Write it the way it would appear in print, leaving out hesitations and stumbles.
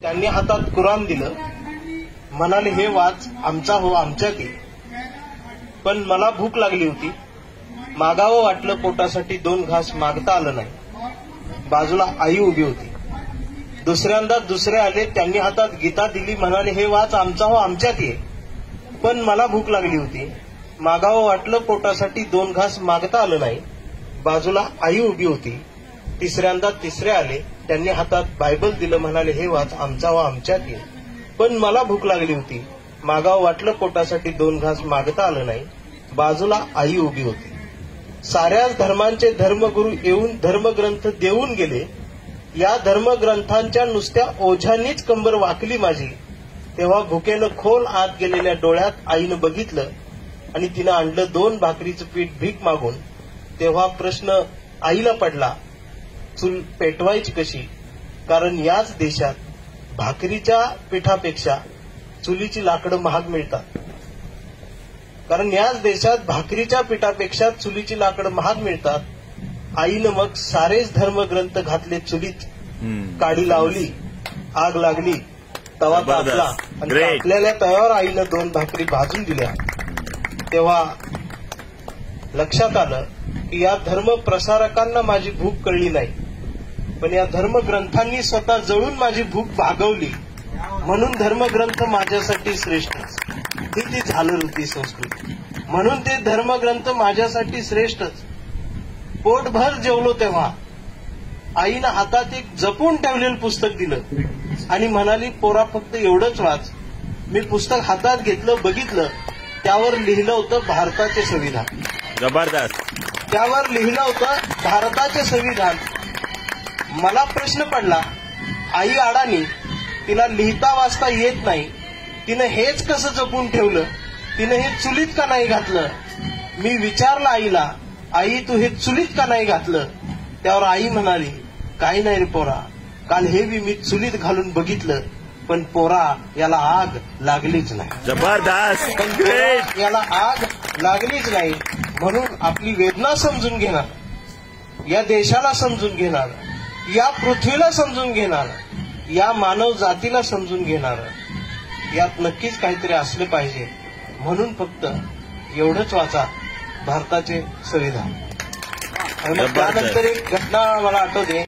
त्यांनी हातात कुराण दिलं, म्हणाले हे वाच आमचा हो आमच्यात ये. पण मला भूक लागली होती, मागावं वाटलं पोटासाठी 2 घास मागता आलं नाही. बाजूला आई उभी होती. दुसऱ्यांदा दुसरे आले, त्यांनी हातात गीता दिली, म्हणाले हे वाच आमचा हो आमच्यात ये. पण मला भूक लागली होती, मागावं वाटलं पोटासाठी 2 घास मागता आलं नाही. बाजूला आई उभी होती. तिसऱ्यांदा तिसरे आले, त्यांनी हातात बायबल दिलं, म्हणाले हे वाच आमचा हो आमच्यात ये. पण मला भूक लागली होती, मागावं वाटलं पोटासाठी 2 घास मागता आलं नाही. बाजूला आई उभी होती. साऱ्याच धर्मांचे धर्मगुरू येऊन धर्मग्रंथ देऊन गेले. या धर्मग्रंथांच्या नुसत्या ओझ्यांनीच कंबर वाकली माझी. तेव्हा भुकेनं खोल आत गेलेल्या डोळ्यात आईनं बघितलं आणि तिनं आणलं 2 भाकरीचं पीठ भीक मागून. तेव्हा प्रश्न आईला पडला, चूल पेटवायची कशी? कारण याच देशात भाकरीच्या पिठापेक्षा चुलीची लाकडं महाग मिळतात. कारण याच देशात भाकरीच्या पिठापेक्षा चुलीची लाकडं महाग मिळतात. आईनं मग सारेच धर्मग्रंथ घातले चुलीत. काडी लावली, आग लागली, तवा तापला आणि तापलेल्या तव्यावर आईनं 2 भाकरी भाजून दिल्या. तेव्हा लक्षात आलं की या धर्म प्रसारकांना माझी भूक कळली नाही, पण या धर्मग्रंथांनी स्वतः जळून माझी भूक भागवली. म्हणून धर्मग्रंथ माझ्यासाठी श्रेष्ठच. ती झालर होती संस्कृती. म्हणून ते धर्मग्रंथ माझ्यासाठी श्रेष्ठच. पोटभर जेवलो तेव्हा आईनं हातात एक जपून ठेवलेलं पुस्तक दिलं आणि म्हणाली पोरा फक्त एवढंच वाच. मी पुस्तक हातात घेतलं, बघितलं, त्यावर लिहिलं होतं भारताचे संविधान. जबरदस्त. त्यावर लिहिलं होतं भारताचे संविधान. मला प्रश्न पडला, आई अडाणी, तिला लिहिता वाचता येत नाही, तिनं हेच कसं जपून ठेवलं? तिनं हे चुलीत का नाही घातलं? मी विचारलं आईला, आई तू हे चुलीत का नाही घातलं? त्यावर आई म्हणाली, काही नाही रे पोरा, काल हे मी चुलीत घालून बघितलं, पण पोरा याला आग लागलीच नाही. जबरदस्त. पण पोरा याला आग लागलीच नाही. म्हणून आपली वेदना समजून घेणार, या देशाला समजून घेणार, या पृथ्वीला समजून घेणार, या मानव जातीला समजून घेणार, यात नक्कीच काहीतरी असलं पाहिजे. म्हणून फक्त एवढंच वाचा, भारताचे संविधान. त्यानंतर एक घटना मला आठवते.